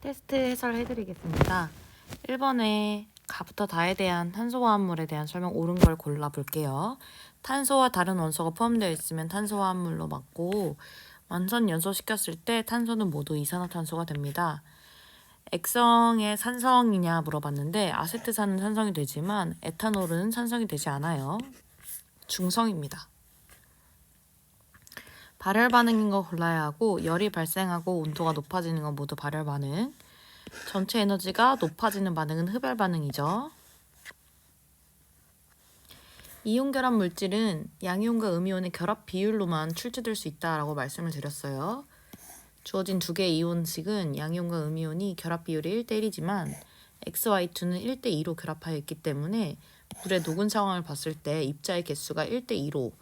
테스트 해설해드리겠습니다. 1번에 가부터 다에 대한 탄소화합물에 대한 설명 옳은 걸 골라볼게요. 탄소와 다른 원소가 포함되어 있으면 탄소화합물로 맞고 완전 연소시켰을 때 탄소는 모두 이산화탄소가 됩니다. 액성의 산성이냐 물어봤는데 아세트산은 산성이 되지만 에탄올은 산성이 되지 않아요. 중성입니다. 발열 반응인 거 골라야 하고 열이 발생하고 온도가 높아지는 건 모두 발열 반응. 전체 에너지가 높아지는 반응은 흡열 반응이죠. 이온 결합 물질은 양이온과 음이온의 결합 비율로만 출제될 수 있다라고 말씀을 드렸어요. 주어진 두 개의 이온식은 양이온과 음이온이 결합 비율이 1대1이지만 XY2는 1대2로 결합하여 있기 때문에 물의 녹은 상황을 봤을 때 입자의 개수가 1대2로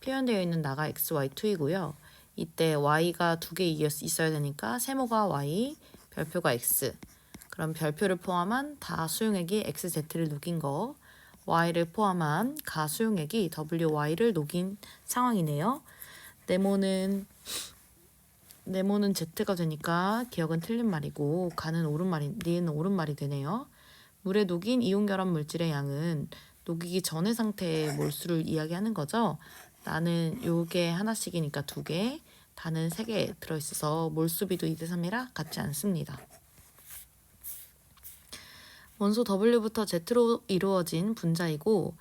표현되어 있는 나가 XY2이고요. 이때 Y가 두 개 있어야 되니까 세모가 Y, 별표가 X. 그럼 별표를 포함한 다 수용액이 XZ를 녹인 거, Y를 포함한 가 수용액이 WY를 녹인 상황이네요. 네모는 Z가 되니까 기억은 틀린 말이고 가는 옳은 말이, 니은 옳은 말이 되네요. 물에 녹인 이온 결합 물질의 양은 녹이기 전의 상태의 몰수를 이야기하는 거죠. 나는 요게 하나씩이니까 2개, 다는 3개 들어있어서 몰수비도 2대3이라 같지 않습니다. 원소 W부터 Z로 이루어진 분자이고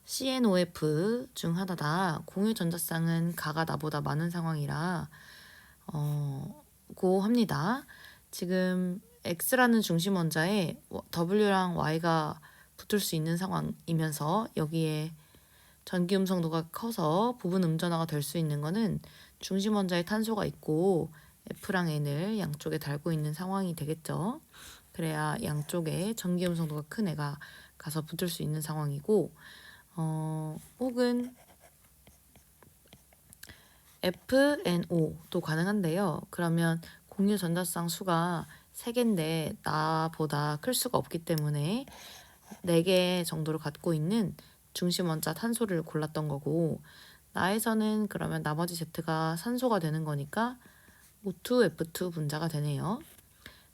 CNOF 중 하나다. 공유 전자쌍은 가가 나보다 많은 상황이라 고 합니다. 지금 X라는 중심 원자에 W랑 Y가 붙을 수 있는 상황이면서 여기에 전기 음성도가 커서 부분 음전화가 될 수 있는 거는 중심 원자에 탄소가 있고 F랑 N을 양쪽에 달고 있는 상황이 되겠죠. 그래야 양쪽에 전기 음성도가 큰 애가 가서 붙을 수 있는 상황이고 혹은 FNO도 가능한데요. 그러면 공유 전자쌍 수가 3개인데 나보다 클 수가 없기 때문에 4개 정도를 갖고 있는 중심 원자 탄소를 골랐던 거고 나에서는 그러면 나머지 Z가 산소가 되는 거니까 O2, F2 분자가 되네요.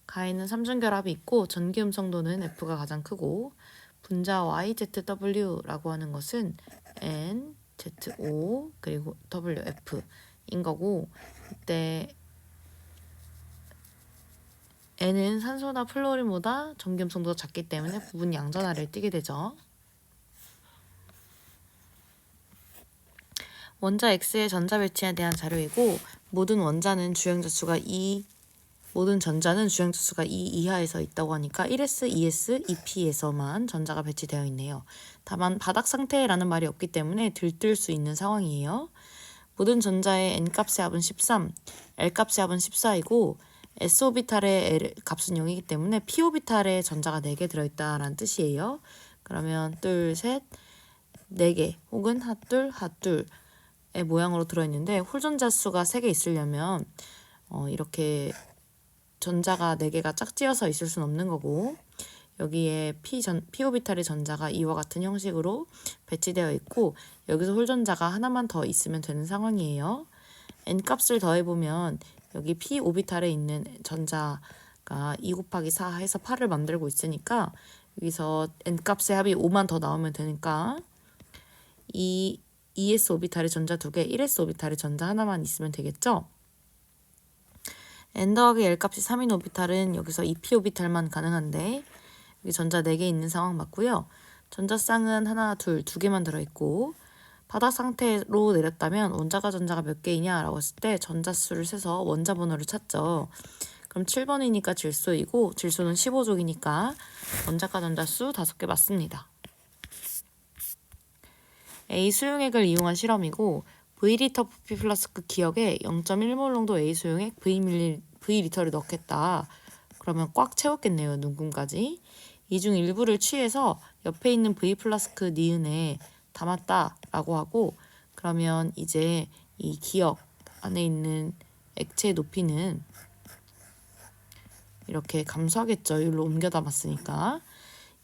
가에는 삼중결합이 있고 전기 음성도는 F가 가장 크고 분자 YZW라고 하는 것은 N, ZO 그리고 WF인 거고 이때 N은 산소나 플로린보다 전기 음성도가 작기 때문에 부분 양전하를 띠게 되죠. 원자 X의 전자 배치에 대한 자료이고 모든 전자는 주행 자수가 2 이하에서 있다고 하니까 1s, 2s, 2p에서만 전자가 배치되어 있네요. 다만 바닥 상태라는 말이 없기 때문에 들뜰 수 있는 상황이에요. 모든 전자의 n값의 합은 13, l값의 합은 14이고 s오비탈의 L 값은 0이기 때문에 p오비탈에 전자가 4개 들어있다라는 뜻이에요. 그러면 둘, 셋, 4개 혹은 핫둘, 핫둘의 모양으로 들어있는데 홀전자 수가 3개 있으려면 이렇게 전자가 4개가 짝지어서 있을 수는 없는 거고 여기에 p오비탈의 전자가 이와 같은 형식으로 배치되어 있고 여기서 홀전자가 하나만 더 있으면 되는 상황이에요. n값을 더해보면 여기 p오비탈에 있는 전자가 2 곱하기 4 해서 8을 만들고 있으니까 여기서 n값의 합이 5만 더 나오면 되니까 이 2s 오비탈의 전자 2개, 1s 오비탈의 전자 하나만 있으면 되겠죠? n 더하기 l 값이 3인 오비탈은 여기서 2p 오비탈만 가능한데 여기 전자 4개 있는 상황 맞고요. 전자쌍은 하나, 둘, 2개만 들어있고 바닥 상태로 내렸다면 원자가 전자가 몇 개이냐 라고 했을 때 전자수를 세서 원자 번호를 찾죠. 그럼 7번이니까 질소이고 질소는 15족이니까 원자가 전자수 5개 맞습니다. A 수용액을 이용한 실험이고 V리터 부피 플라스크 기역에 0.1몰 농도 A 수용액 V리터를 넣겠다. 그러면 꽉 채웠겠네요. 눈금까지. 이 중 일부를 취해서 옆에 있는 V 플라스크 니은에 담았다라고 하고 그러면 이제 이 기역 안에 있는 액체의 높이는 이렇게 감소하겠죠. 여기로 옮겨 담았으니까.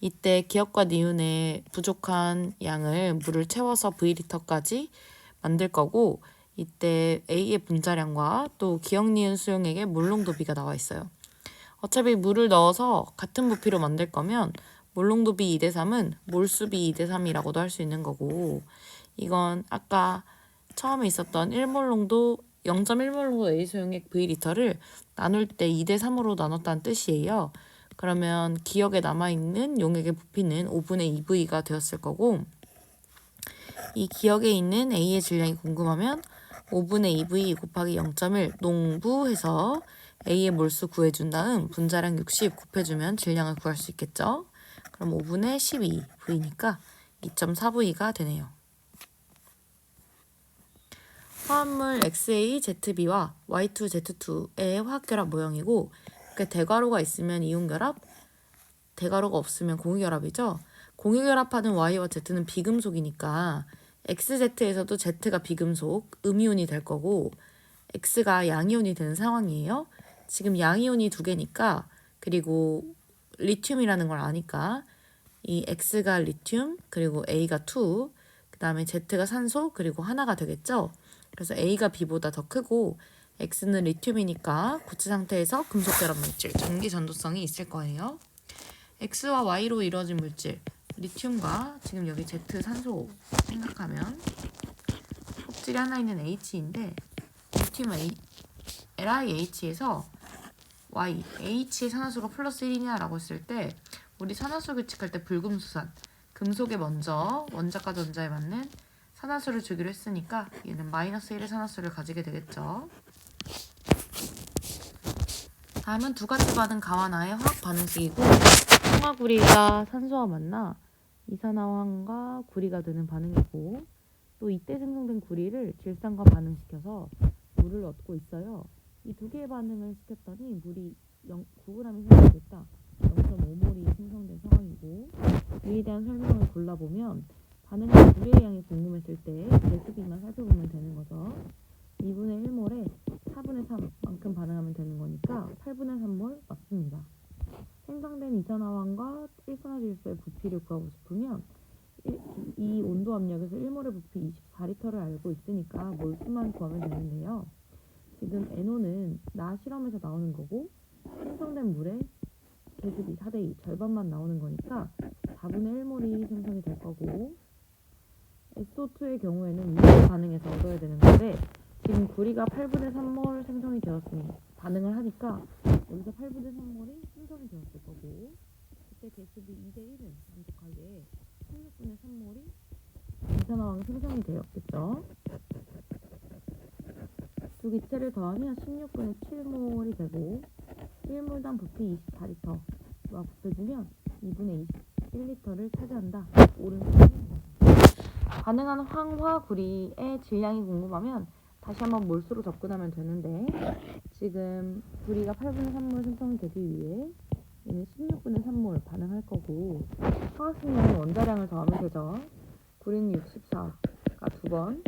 이때 기역과 니은의 부족한 양을 물을 채워서 V리터까지 만들 거고 이때 A의 분자량과 또 기역 니은 수용액의 물 농도비가 나와 있어요. 어차피 물을 넣어서 같은 부피로 만들 거면 몰농도비 2대3은 몰수비 2대3이라고도 할 수 있는 거고, 이건 아까 처음에 있었던 1몰농도 0.1몰농도 A 소용액 V리터를 나눌 때 2대3으로 나눴다는 뜻이에요. 그러면 기억에 남아있는 용액의 부피는 5분의 2V가 되었을 거고, 이 기억에 있는 A의 질량이 궁금하면 5분의 2V 곱하기 0.1 농부해서 A의 몰수 구해준 다음 분자량 60 곱해주면 질량을 구할 수 있겠죠. 그럼 5분의 12V니까 2.4V가 되네요. 화합물 XAZB와 Y2Z2의 화학결합 모형이고, 대괄호가 있으면 이온결합, 대괄호가 없으면 공유결합이죠. 공유결합하는 Y와 Z는 비금속이니까 XZ에서도 Z가 비금속, 음이온이 될 거고, X가 양이온이 되는 상황이에요. 지금 양이온이 2개니까, 그리고 리튬이라는 걸 아니까 이 X가 리튬, 그리고 A가 2, 그 다음에 Z가 산소, 그리고 하나가 되겠죠. 그래서 A가 B보다 더 크고 X는 리튬이니까 고체 상태에서 금속 결합 물질, 전기 전도성이 있을 거예요. X와 Y로 이루어진 물질, 리튬과 지금 여기 Z 산소 생각하면 껍질이 하나 있는 H인데, 리튬은 LiH에서 Y, H의 산화수가 플러스 1이냐라고 했을 때, 우리 산화수 규칙할 때 불금수산, 금속에 먼저 원자과 전자에 맞는 산화수를 주기로 했으니까 얘는 마이너스 1의 산화수를 가지게 되겠죠. 다음은 두 가지 반응 가와나의 화학 반응식이고, 황화구리가 산소와 만나 이산화황과 구리가 되는 반응이고, 또 이때 생성된 구리를 질산과 반응시켜서 물을 얻고 있어요. 이 두 개의 반응을 시켰더니 물이 9g이 생성됐다. 0.5몰이 생성된 상황이고, 이에 대한 설명을 골라보면 반응한 물의 양이 궁금했을 때 배수비만 살펴보면 되는 거죠. 2분의 1몰에 4분의 3만큼 반응하면 되는 거니까 8분의 3몰 맞습니다. 생성된 이산화황과 일산화질소의 부피를 구하고 싶으면 이 온도 압력에서 1몰의 부피 24리터를 알고 있으니까 몰수만 구하면 되는데요. 지금 NO는 나 실험에서 나오는 거고, 생성된 물의 계수비 4대2 절반만 나오는 거니까 4분의 1몰이 생성이 될 거고, SO2의 경우에는 이걸 반응해서 얻어야 되는 건데, 지금 구리가 8분의 3몰 생성이 되었으니 반응을 하니까 여기서 8분의 3몰이 생성이 되었을 거고, 그때 계수비 2대1은 만족하게 16분의 3몰이 이산화황이 생성이 되었겠죠. 두 기체를 더하면 16분의 7몰이 되고, 1몰당 부피 24리터와 곱해주면 2분의 21리터를 차지한다. 옳은 선택입니다. 반응하는 황화구리의 질량이 궁금하면 다시 한번 몰수로 접근하면 되는데, 지금 구리가 8분의 3몰 생성이 되기 위해 얘는 16분의 3몰 반응할 거고, 화학식량의 원자량을 더하면 되죠. 구리는 64가 2번,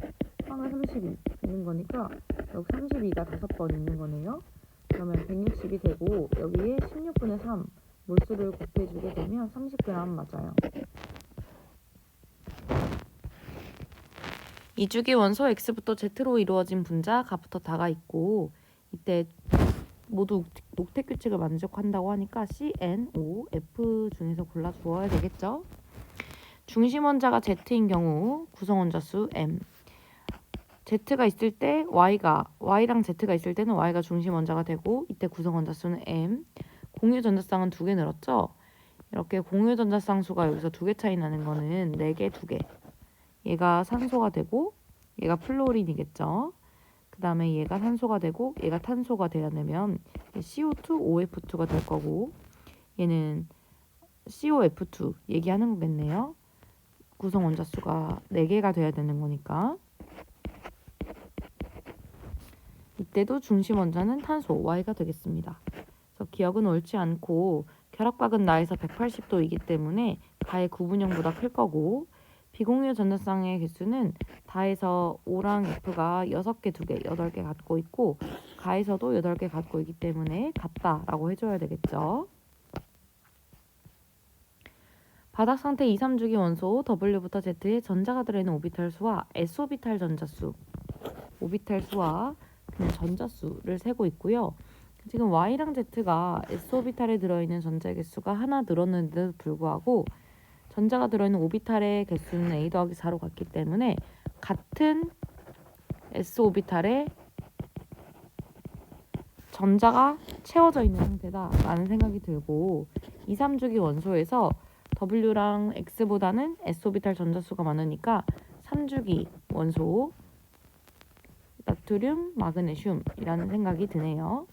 황은 32 있는 거니까 여기 32가 5번 있는 거네요. 그러면 160이 되고, 여기에 16분의 3 몰수를 곱해주게 되면 30g 맞아요. 2주기 원소 X부터 Z로 이루어진 분자 가부터 다가 있고, 이때 모두 녹택 규칙을 만족한다고 하니까 C, N, O, F 중에서 골라 주어야 되겠죠. 중심 원자가 Z인 경우 구성 원자 수 M. Z가 있을 때 Y랑 Z가 있을 때는 Y가 중심 원자가 되고, 이때 구성 원자 수는 M. 공유 전자쌍은 2개 늘었죠. 이렇게 공유 전자쌍 수가 여기서 2개 차이 나는 거는 4개, 2개. 얘가 산소가 되고 얘가 플로린이겠죠. 그 다음에 얘가 산소가 되고 얘가 탄소가 돼야 되면 CO2, OF2가 될 거고, 얘는 COF2 얘기하는 거겠네요. 구성 원자 수가 4개가 돼야 되는 거니까. 이때도 중심 원자는 탄소 Y가 되겠습니다. 그래서 기억은 옳지 않고 결합각은 나에서 180도이기 때문에 가의 구분형보다 클 거고, 비공유 전자쌍의 개수는 다에서 O랑 F가 6개, 2개, 8개 갖고 있고, 가에서도 8개 갖고 있기 때문에 같다라고 해줘야 되겠죠. 바닥 상태 2, 3주기 원소 W부터 Z의 전자가 들어있는 오비탈 수와 S오비탈 전자수, 오비탈 수와 그냥 전자수를 세고 있고요. 지금 Y랑 Z가 s오비탈에 들어있는 전자의 개수가 하나 늘었는데도 불구하고 전자가 들어있는 오비탈의 개수는 a 더하기 4로 같기 때문에 같은 s오비탈에 전자가 채워져 있는 상태다 라는 생각이 들고 2, 3주기 원소에서 W랑 X보다는 s오비탈 전자수가 많으니까 3주기 원소 나트륨, 마그네슘이라는 생각이 드네요.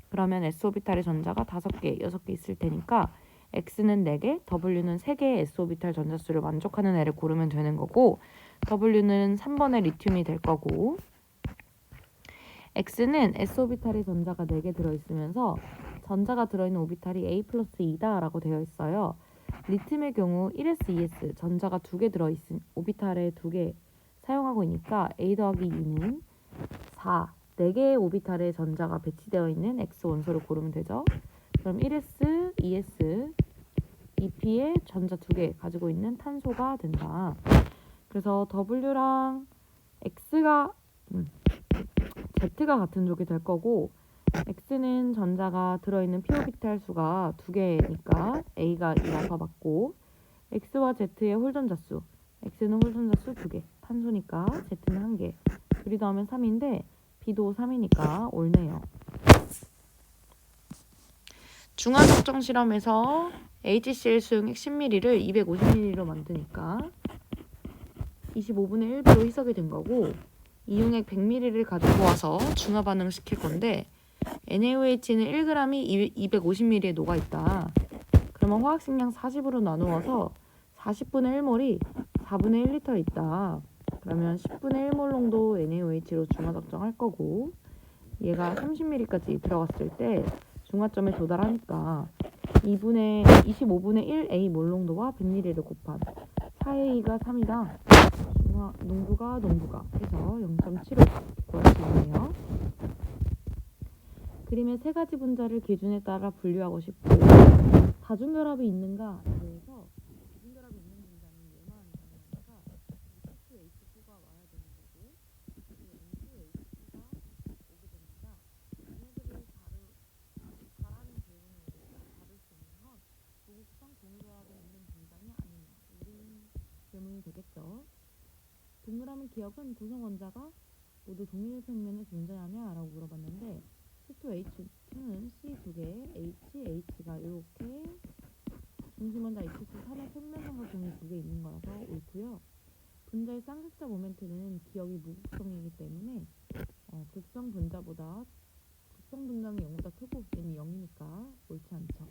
그러면 s오비탈의 전자가 5개, 6개 있을 테니까 X는 4개, W는 3개의 s오비탈 전자수를 만족하는 애를 고르면 되는 거고 W는 3번의 리튬이 될 거고 X는 s오비탈의 전자가 4개 들어있으면서 전자가 들어있는 오비탈이 A 플러스 2다 라고 되어 있어요. 리튬의 경우 1s, 2s 전자가 2개 들어있은 오비탈에 2개 사용하고 있으니까 A 더하기 2는 4, 4개의 오비탈에 전자가 배치되어 있는 X 원소를 고르면 되죠. 그럼 1s, 2s, 2p의 전자 2개 가지고 있는 탄소가 된다. 그래서 W랑 X가 Z가 같은 족이 될 거고 X는 전자가 들어있는 p 오비탈 수가 2개니까 A가 2라서 맞고 X와 Z의 홀전자수 X는 홀전자수 2개 탄소니까 Z는 1개 둘이 더하면 3인데 B도 3이니까 옳네요. 중화적정 실험에서 HCl 수용 10ml를 250ml로 만드니까 25분의 1배로 희석이 된 거고 이용액 100ml를 가지고 와서 중화 반응을 시킬 건데 NaOH는 1g이 250ml에 녹아있다. 그러면 화학식량 40으로 나누어서 40분의 1몰이 4분의 1리터에 있다. 그러면 10분의 1몰 농도 NaOH로 중화적정할 거고 얘가 30ml까지 들어갔을 때 중화점에 도달하니까 25분의 1A 몰 농도와 100ml를 곱한 4A가 3이다. 중화 농도가 해서 0.75 구할 수 있네요. 그림의 세 가지 분자를 기준에 따라 분류하고 싶고 다중결합이 있는가에 대해서 다중결합이 있는 분자는 얘만 가능하니까 H2H9가 와야 되는 거고 N2H2가 오게 됩니다. 얘네들을 잘하는 질문으로 받을 수 있는 건 조국성 동결합에 있는 분자냐 아니냐 이런 질문이 되겠죠. 동그라미 기억은 구성 원자가 모두 동일 평면에 존재하냐 라고 물어봤는데 C2H2는 C 2개, H가 이렇게 중심원자 H3의 평면삼각형이 2개 있는 거라서 옳고요. 분자의 쌍극자 모멘트는 기억이 무극성이기 때문에 극성 분자는 0보다 크고 얘는 0이니까 옳지 않죠.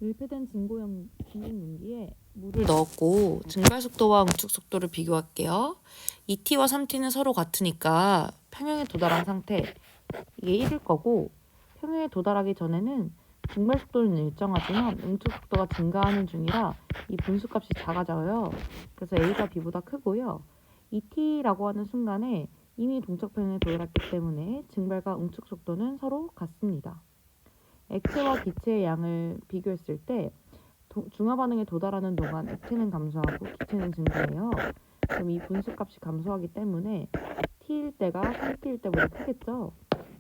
밀폐된 진공 용기에 물을 넣었고 증발 속도와 응축 속도를 비교할게요. 2t와 3t는 서로 같으니까 평형에 도달한 상태 이게 1일 거고 평형에 도달하기 전에는 증발 속도는 일정하지만 응축 속도가 증가하는 중이라 이 분수값이 작아져요. 그래서 A가 B보다 크고요. 2t라고 하는 순간에 이미 동적 평형에 도달했기 때문에 증발과 응축 속도는 서로 같습니다. 액체와 기체의 양을 비교했을 때 중화 반응에 도달하는 동안 액체는 감소하고 기체는 증가해요. 그럼 이 분수값이 감소하기 때문에 t일 때가 3t일 때보다 크겠죠.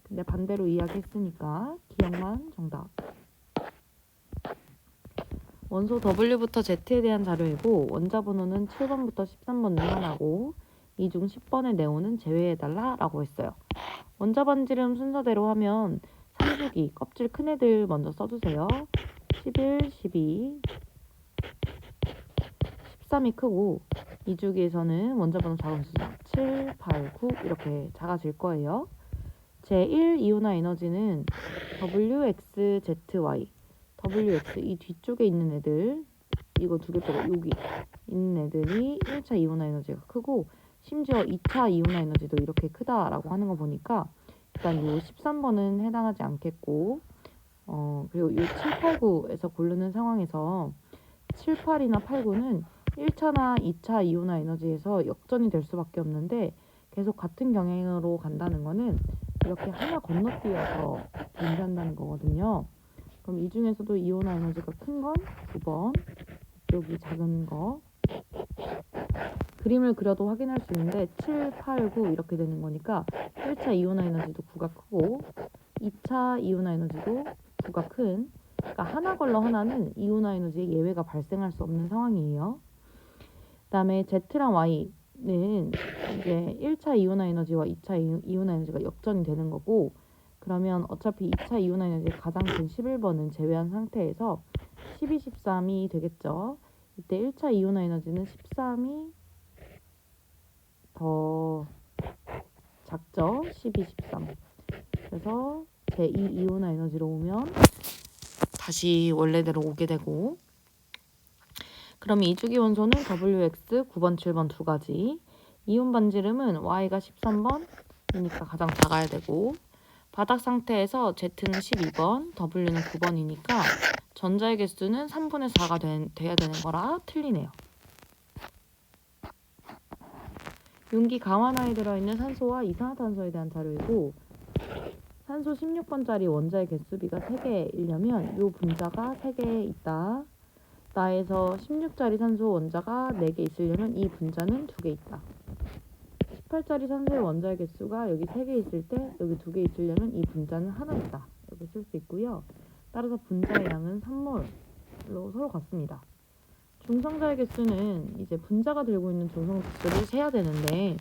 근데 반대로 이야기했으니까 기억만 정답. 원소 W부터 Z에 대한 자료이고 원자 번호는 7번부터 13번 중 하나고 이 중 10번의 네온은 제외해달라 라고 했어요. 원자 반지름 순서대로 하면 3주기 껍질 큰 애들 먼저 써주세요. 11, 12, 13이 크고 2주기에서는 원자 번호 작은 숫자 7, 8, 9 이렇게 작아질 거예요. 제1 이온화 에너지는 WXZY WX 이 뒤쪽에 있는 애들 이거 두 개 빼고 여기 있는 애들이 1차 이온화 에너지가 크고 심지어 2차 이온화 에너지도 이렇게 크다라고 하는 거 보니까 일단 이 13번은 해당하지 않겠고 그리고 이 7, 8, 9에서 고르는 상황에서 7, 8이나 8, 9는 1차나 2차 이온화 에너지에서 역전이 될 수밖에 없는데 계속 같은 경향으로 간다는 거는 이렇게 하나 건너뛰어서 존재한다는 거거든요. 그럼 이 중에서도 이온화 에너지가 큰 건 9번, 여기 작은 거 그림을 그려도 확인할 수 있는데 7, 8, 9 이렇게 되는 거니까 1차 이온화 에너지도 9가 크고 2차 이온화 에너지도 9가 큰, 그러니까 하나 걸러 하나는 이온화 에너지에 예외가 발생할 수 없는 상황이에요. 그다음에 Z랑 Y는 이제 1차 이온화 에너지와 2차 이온화 에너지가 역전이 되는 거고, 그러면 어차피 2차 이온화 에너지의 가장 큰 11번은 제외한 상태에서 12, 13이 되겠죠. 이때 1차 이온화 에너지는 13이 더 작죠. 12, 13. 그래서 제2 이온화 에너지로 오면 다시 원래대로 오게 되고, 그럼 이주기 원소는 WX 9번, 7번 두 가지. 이온 반지름은 Y가 13번이니까 가장 작아야 되고, 바닥 상태에서 Z는 12번, W는 9번이니까 전자의 개수는 3분의 4가 돼야 되는 거라 틀리네요. 용기 가만화에 들어있는 산소와 이산화탄소에 대한 자료이고, 산소 16번짜리 원자의 개수비가 3개이려면 이 분자가 3개 있다. 나에서 16짜리 산소 원자가 4개 있으려면 이 분자는 2개 있다. 18짜리 산소의 원자의 개수가 여기 3개 있을 때 여기 2개 있으려면 이 분자는 하나 있다. 이렇게 쓸 수 있고요. 따라서 분자의 양은 3몰로 서로 같습니다. 중성자의 개수는 이제 분자가 들고 있는 중성 개수를 세야 되는데,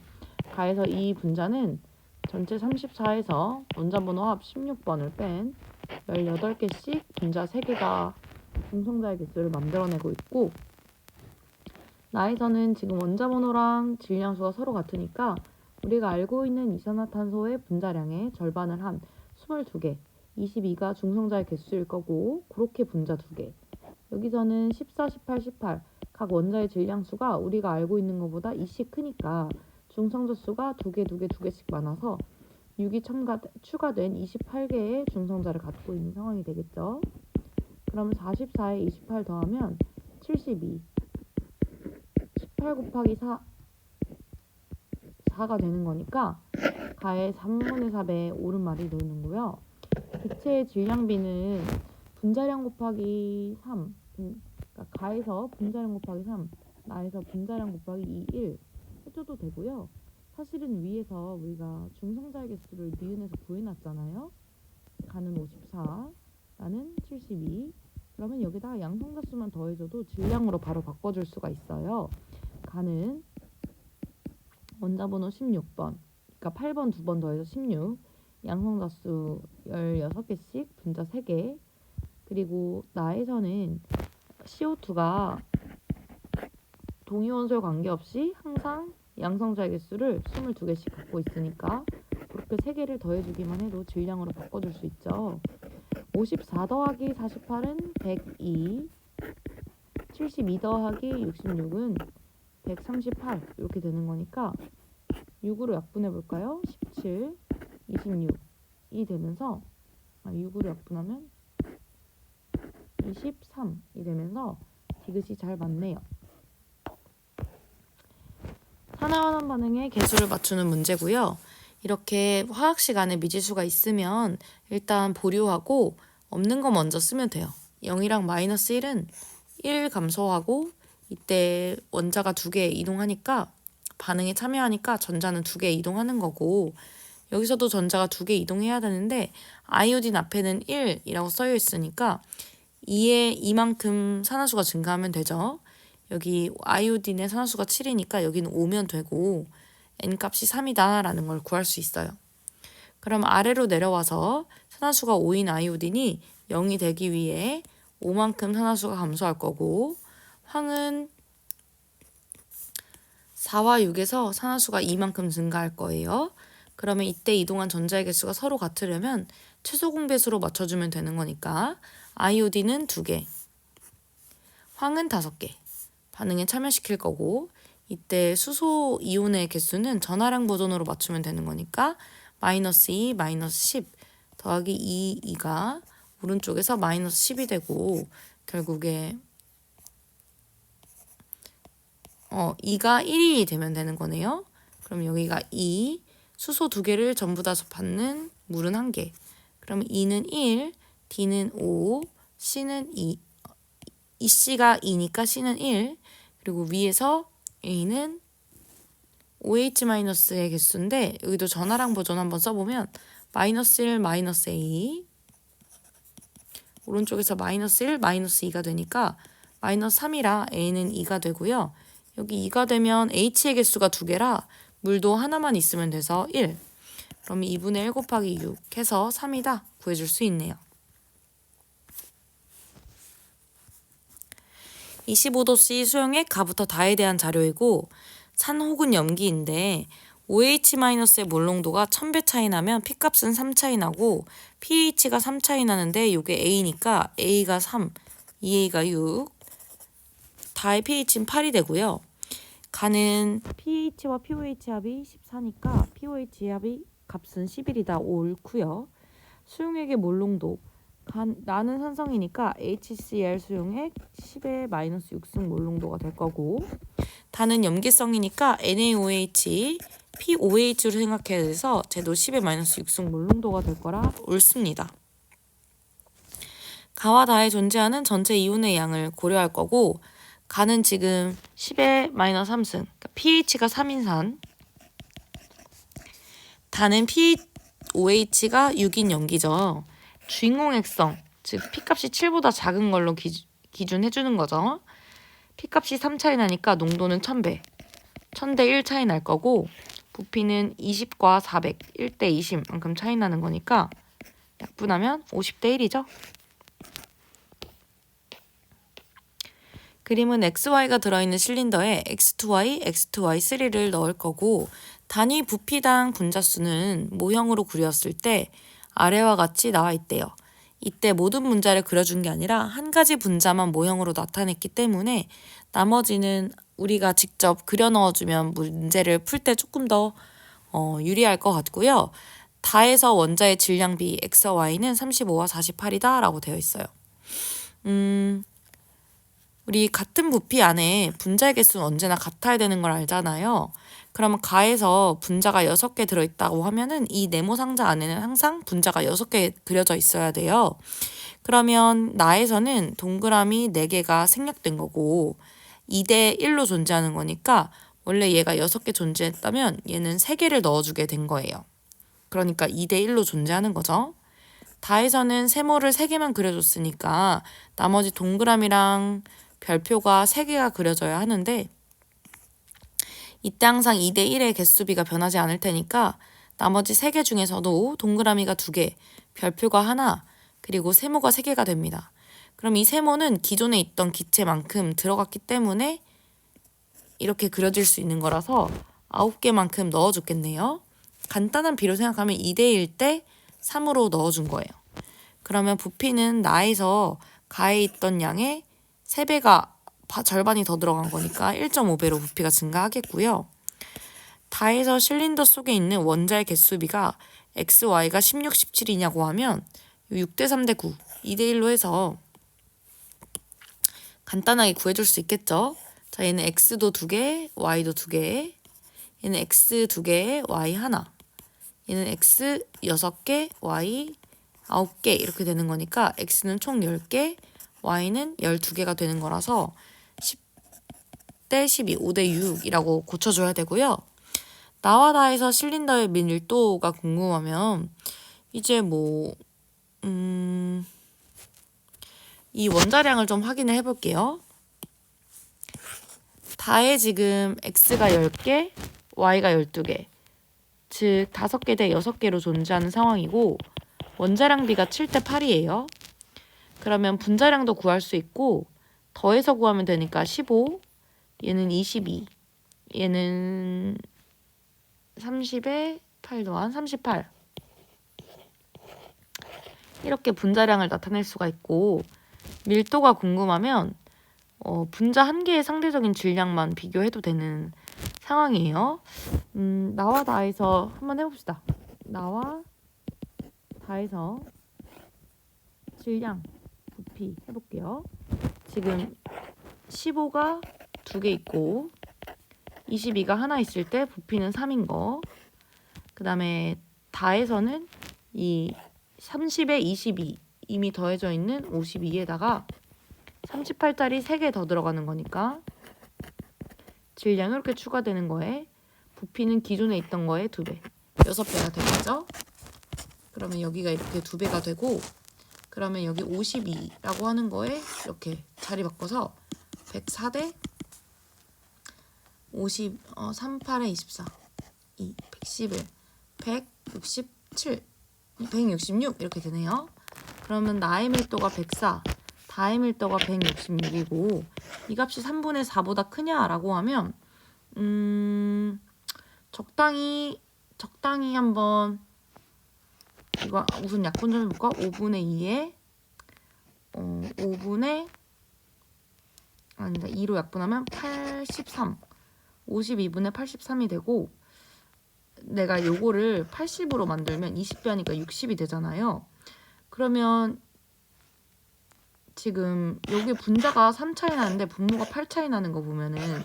가에서 이 분자는 전체 34에서 원자 번호 합 16번을 뺀 18개씩 분자 3개가 중성자의 개수를 만들어내고 있고, 나에서는 지금 원자 번호랑 질량수가 서로 같으니까 우리가 알고 있는 이산화탄소의 분자량의 절반을 한 22개, 22가 중성자의 개수일 거고, 그렇게 분자 2개. 여기서는 14, 18, 18 각 원자의 질량수가 우리가 알고 있는 것보다 2씩 크니까 중성자 수가 2개, 2개, 2개씩 많아서 6이 추가된 28개의 중성자를 갖고 있는 상황이 되겠죠. 그러면 44에 28 더하면 72, 18 곱하기 4가 되는 거니까 가의 3분의 4배의 오른말이 되는고요. 기체의 질량비는 분자량 곱하기 3, 그러니까 가에서 분자량 곱하기 3, 나에서 분자량 곱하기 2, 1 해줘도 되고요. 사실은 위에서 우리가 중성자의 개수를 니은에서 구해놨잖아요. 가는 54, 나는 72. 그러면 여기다가 양성자 수만 더해줘도 질량으로 바로 바꿔줄 수가 있어요. 가는 원자번호 16번, 그러니까 8번 2번 더해서 16, 양성자 수 16개씩, 분자 3개, 그리고 나에서는 CO2가 동위원소에 관계없이 항상 양성자의 개수를 22개씩 갖고 있으니까 그렇게 3개를 더해주기만 해도 질량으로 바꿔줄 수 있죠. 54 더하기 48은 102, 72 더하기 66은 138 이렇게 되는 거니까 6으로 약분해 볼까요? 17, 26이 되면서 6으로 약분하면 23이 되면서 디귿이 잘 맞네요. 산화환원 반응의 개수를 맞추는 문제고요. 이렇게 화학 시간에 미지수가 있으면 일단 보류하고 없는 거 먼저 쓰면 돼요. 0이랑 마이너스 1은 1 감소하고, 이때 원자가 2개 이동하니까 반응에 참여하니까 전자는 2개 이동하는 거고, 여기서도 전자가 2개 이동해야 되는데 아이오딘 앞에는 1이라고 써여 있으니까 2에 이만큼 산화수가 증가하면 되죠. 여기 아이오딘의 산화수가 7이니까 여기는 5면 되고 n값이 3이다 라는 걸 구할 수 있어요. 그럼 아래로 내려와서 산화수가 5인 아이오딘이 0이 되기 위해 5만큼 산화수가 감소할 거고, 황은 4와 6에서 산화수가 2만큼 증가할 거예요. 그러면 이때 이동한 전자의 개수가 서로 같으려면 최소 공배수로 맞춰주면 되는 거니까 아이오딘은 2개, 황은 5개 반응에 참여시킬 거고, 이때 수소 이온의 개수는 전하량 버전으로 맞추면 되는 거니까 마이너스 2, 마이너스 10 더하기 2가 오른쪽에서 마이너스 10이 되고, 결국에 2가 1이 되면 되는 거네요. 그럼 여기가 2, 수소 2개를 전부 다 받는 물은 1개. 그럼 2는 1, D는 5, C는 2. 이 C가 2니까 C는 1. 그리고 위에서 A는 OH-의 개수인데 여기도 전화랑 버전 한번 써보면 -1, -A 오른쪽에서 -1, -2가 되니까 -3이라 A는 2가 되고요. 여기 2가 되면 H의 개수가 2개라 물도 하나만 있으면 돼서 1. 그럼 2분의 1 곱하기 6 해서 3이다 구해줄 수 있네요. 25도씨 수용액 가부터 다에 대한 자료이고 산 혹은 염기인데 OH-의 몰농도가 1000배 차이 나면 P값은 3 차이 나고 pH가 3 차이 나는데 이게 A니까 A가 3, 2A가 6, 다의 pH는 8이 되고요. 간은 pH와 pOH 합이 14니까 pOH 합이 값은 11이다 옳고요. 수용액의 몰농도 나는 산성이니까 HCl 수용액 10의 -6승 몰농도가 될 거고 다는 염기성이니까 NaOH, POH로 생각해야 돼서 쟤도 10의 -6승 몰농도가 될 거라 옳습니다. 가와 다에 존재하는 전체 이온의 양을 고려할 거고 가는 지금 10의 -3승 그러니까 pH가 3인 산 다는 POH가 6인 염기죠. 주인공 액성, 즉 P값이 7보다 작은 걸로 기준해주는 거죠. P값이 3 차이 나니까 농도는 1000배, 1000대 1 차이 날 거고 부피는 20과 400, 1대 20만큼 차이 나는 거니까 약분하면 50대 1이죠. 그림은 XY가 들어있는 실린더에 X2Y, X2Y3를 넣을 거고 단위 부피당 분자수는 모형으로 그렸을 때 아래와 같이 나와 있대요. 이때 모든 분자를 그려준 게 아니라 한 가지 분자만 모형으로 나타냈기 때문에 나머지는 우리가 직접 그려 넣어주면 문제를 풀 때 조금 더 유리할 것 같고요. 다에서 원자의 질량비 X와 Y는 35와 48이다 라고 되어 있어요. 우리 같은 부피 안에 분자의 개수는 언제나 같아야 되는 걸 알잖아요. 그러면 가에서 분자가 6개 들어있다고 하면은 이 네모 상자 안에는 항상 분자가 6개 그려져 있어야 돼요. 그러면 나에서는 동그라미 4개가 생략된 거고 2대 1로 존재하는 거니까 원래 얘가 6개 존재했다면 얘는 3개를 넣어주게 된 거예요. 그러니까 2대 1로 존재하는 거죠. 다에서는 세모를 3개만 그려줬으니까 나머지 동그라미랑 별표가 3개가 그려져야 하는데 이때 항상 2대 1의 개수비가 변하지 않을 테니까 나머지 3개 중에서도 동그라미가 2개, 별표가 하나, 그리고 세모가 3개가 됩니다. 그럼 이 세모는 기존에 있던 기체만큼 들어갔기 때문에 이렇게 그려질 수 있는 거라서 9개만큼 넣어줬겠네요. 간단한 비로 생각하면 2대 1 때 3으로 넣어준 거예요. 그러면 부피는 나에서 가에 있던 양의 3배가 절반이 더 들어간 거니까 1.5배로 부피가 증가하겠고요. 다에서 실린더 속에 있는 원자의 개수비가 XY가 16, 17이냐고 하면 6대 3대 9, 2대 1로 해서 간단하게 구해줄 수 있겠죠. 자, 얘는 X도 2개, Y도 2개, 얘는 X 2개, Y 하나, 얘는 X 6개, Y 9개 이렇게 되는 거니까 X는 총 10개, Y는 12개가 되는 거라서 10대 12, 5대 6이라고 고쳐줘야 되고요. 나와 다에서 실린더의 밀도가 궁금하면 이제 이 원자량을 좀 확인을 해볼게요. 다에 지금 X가 10개, Y가 12개, 즉 5개 대 6개로 존재하는 상황이고 원자량비가 7대 8이에요. 그러면 분자량도 구할 수 있고 더해서 구하면 되니까 15, 얘는 22, 얘는 30에 8 더한 38 이렇게 분자량을 나타낼 수가 있고 밀도가 궁금하면 분자 한 개의 상대적인 질량만 비교해도 되는 상황이에요. 나와 다에서 한번 해봅시다. 나와 다에서 질량, 부피 해볼게요. 지금 15가 2개 있고 22가 하나 있을 때 부피는 3인 거. 그 다음에 다에서는 이 30에 22 이미 더해져 있는 52에다가 38짜리 3개 더 들어가는 거니까 질량이 이렇게 추가되는 거에 부피는 기존에 있던 거의 2배. 6배가 되겠죠? 그러면 여기가 이렇게 2배가 되고, 그러면 여기 52라고 하는 거에 이렇게 자리 바꿔서 104대 50, 38에 24, 2, 111, 167, 166 이렇게 되네요. 그러면 나의 밀도가 104, 다의 밀도가 166이고 이 값이 3분의 4보다 크냐라고 하면 적당히 한번 이거 우선 약분 좀 해볼까? 5분의 2에 5분의 아니다 2로 약분하면 83 52분의 83이 되고 내가 요거를 80으로 만들면 20배하니까 60이 되잖아요. 그러면 지금 여기 분자가 3 차이 나는데 분모가 8 차이 나는 거 보면은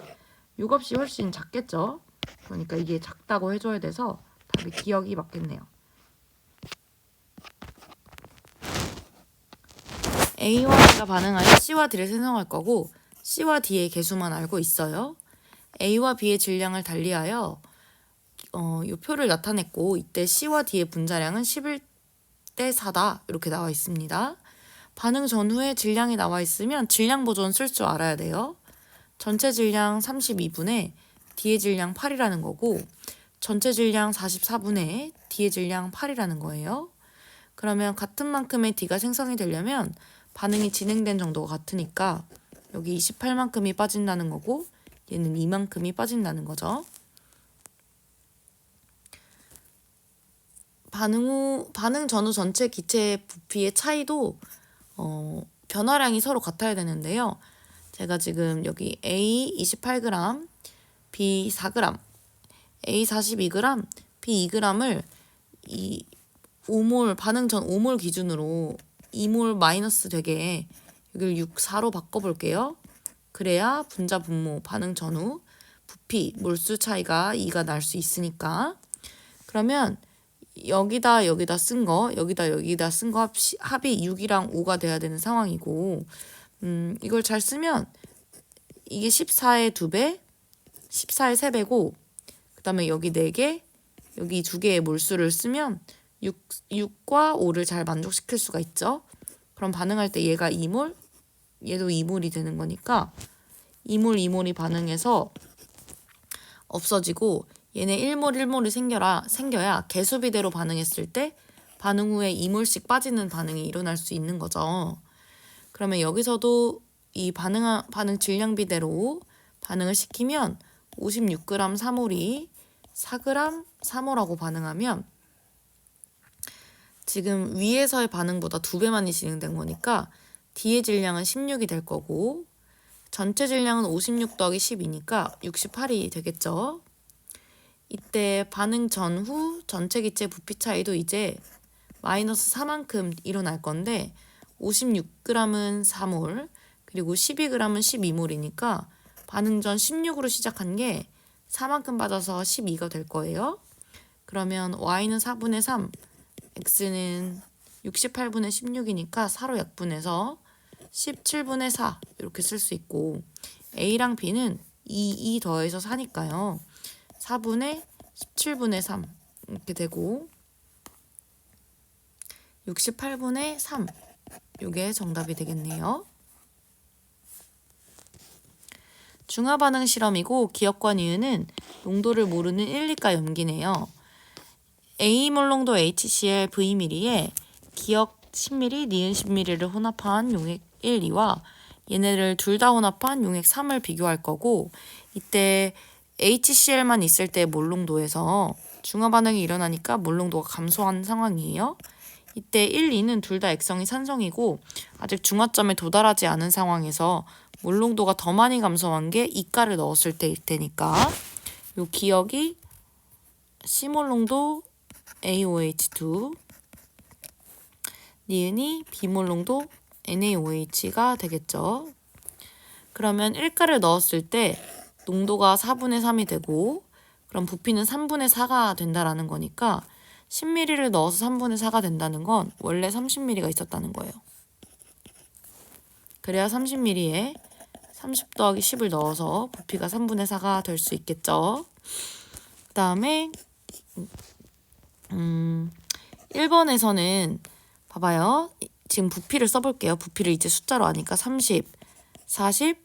요 값이 훨씬 작겠죠? 그러니까 이게 작다고 해줘야 돼서 답이 기억이 맞겠네요. A와 B가 반응하여 C와 D를 생성할 거고 C와 D의 개수만 알고 있어요. A와 B의 질량을 달리하여 이 표를 나타냈고 이때 C와 D의 분자량은 11대 4다 이렇게 나와 있습니다. 반응 전후에 질량이 나와 있으면 질량 보존 쓸 줄 알아야 돼요. 전체 질량 32분의 D의 질량 8이라는 거고 전체 질량 44분의 D의 질량 8이라는 거예요. 그러면 같은 만큼의 D가 생성이 되려면 반응이 진행된 정도가 같으니까 여기 28만큼이 빠진다는 거고 얘는 이만큼이 빠진다는 거죠. 반응 전후 전체 기체 부피의 차이도 변화량이 서로 같아야 되는데요. 제가 지금 여기 A 28g, B 4g, A 42g, B 2g을 이 5몰 반응 전 5몰 기준으로 2몰 마이너스 되게 여기를 6, 4로 바꿔볼게요. 그래야 분자 분모 반응 전후 부피 몰수 차이가 2가 날 수 있으니까. 그러면 여기다 쓴 거, 여기다 쓴 거 합이 6이랑 5가 돼야 되는 상황이고 이걸 잘 쓰면 이게 14의 2배, 14의 3배고 그 다음에 여기 4개, 여기 2개의 몰수를 쓰면 6과 5를 잘 만족시킬 수가 있죠. 그럼 반응할 때 얘가 2몰, 얘도 2몰이 되는 거니까 2몰, 2몰이 반응해서 없어지고 얘네 1몰, 1몰이 생겨야 개수비대로 반응했을 때 반응 후에 2몰씩 빠지는 반응이 일어날 수 있는 거죠. 그러면 여기서도 이 반응 질량비대로 반응을 시키면 56g 3몰이 4g 3몰하고 반응하면 지금 위에서의 반응보다 2배만이 진행된 거니까 D의 질량은 16이 될 거고 전체 질량은 56 더하기 12니까 68이 되겠죠. 이때 반응 전후 전체 기체 부피 차이도 이제 마이너스 4만큼 일어날 건데 56g은 4몰 그리고 12g은 12몰이니까 반응 전 16으로 시작한 게 4만큼 빠져서 12가 될 거예요. 그러면 y는 4분의 3, x는 68분의 16이니까 4로 약분해서 17분의 4 이렇게 쓸 수 있고 a랑 b는 2 더해서 4니까요. 4분의 17분의 3 이렇게 되고 68분의 3 이게 정답이 되겠네요. 중화반응 실험이고 기억과 니은은 농도를 모르는 1, 2가 염기네요. A몰 농도 HCl Vml에 기억 10ml, 니은 10ml를 혼합한 용액 1, 2와 얘네를 둘 다 혼합한 용액 3을 비교할 거고 이때 HCl만 있을 때 몰 농도에서 중화 반응이 일어나니까 몰 농도가 감소한 상황이에요. 이때 1, 2는 둘 다 액성이 산성이고 아직 중화점에 도달하지 않은 상황에서 몰 농도가 더 많이 감소한 게 이가를 넣었을 때일 테니까 요 기억이 C몰 농도 AOH2 니은이 B몰 농도 NaOH가 되겠죠. 그러면 1가를 넣었을 때 농도가 4분의 3이 되고 그럼 부피는 3분의 4가 된다라는 거니까 10ml를 넣어서 3분의 4가 된다는 건 원래 30ml가 있었다는 거예요. 그래야 30ml에 30 더하기 10을 넣어서 부피가 3분의 4가 될 수 있겠죠. 그 다음에 1번에서는 봐봐요. 지금 부피를 써볼게요. 부피를 이제 숫자로 아니까 30, 40,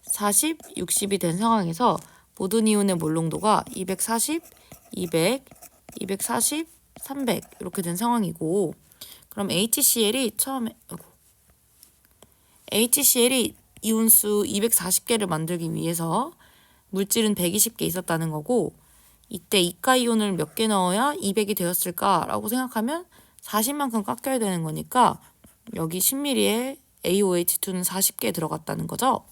40, 60이 된 상황에서 모든 이온의 몰농도가 240, 200, 240, 300 이렇게 된 상황이고, 그럼 HCl이 이온수 240개를 만들기 위해서 물질은 120개 있었다는 거고, 이때 이가 이온을 몇 개 넣어야 200이 되었을까라고 생각하면 40만큼 깎여야 되는 거니까 여기 10ml에 AOH2는 40개 들어갔다는 거죠.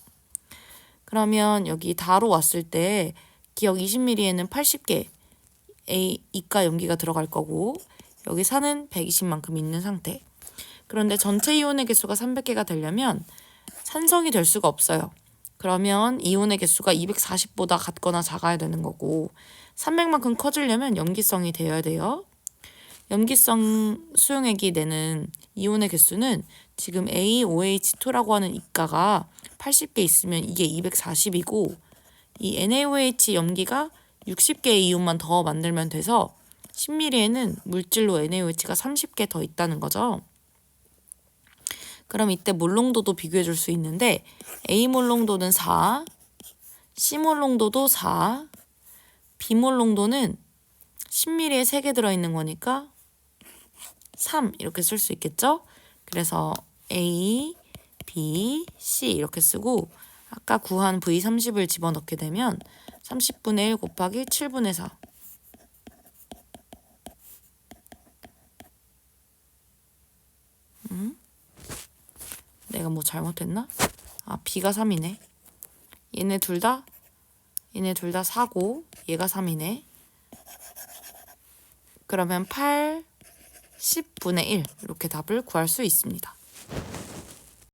그러면 여기 다로 왔을 때 기억 20ml에는 80개 이가 염기가 들어갈 거고, 여기 산은 120만큼 있는 상태. 그런데 전체 이온의 개수가 300개가 되려면 산성이 될 수가 없어요. 그러면 이온의 개수가 240보다 같거나 작아야 되는 거고, 300만큼 커지려면 염기성이 되어야 돼요. 염기성 수용액이 내는 이온의 개수는 지금 AOH2라고 하는 이가가 80개 있으면 이게 240이고, 이 NaOH 염기가 60개의 이온만 더 만들면 돼서 10ml에는 물질로 NaOH가 30개 더 있다는 거죠. 그럼 이때 몰농도도 비교해 줄 수 있는데, A 몰농도는 4, C 몰농도도 4, B 몰농도는 10ml에 3개 들어있는 거니까 3 이렇게 쓸 수 있겠죠? 그래서 A, B, C 이렇게 쓰고, 아까 구한 V30을 집어넣게 되면 30분의 1 곱하기 7분의 4. 내가 뭐 잘못했나? B가 3이네. 얘네 둘 다 4고 얘가 3이네. 그러면 8, 10분의 1 이렇게 답을 구할 수 있습니다.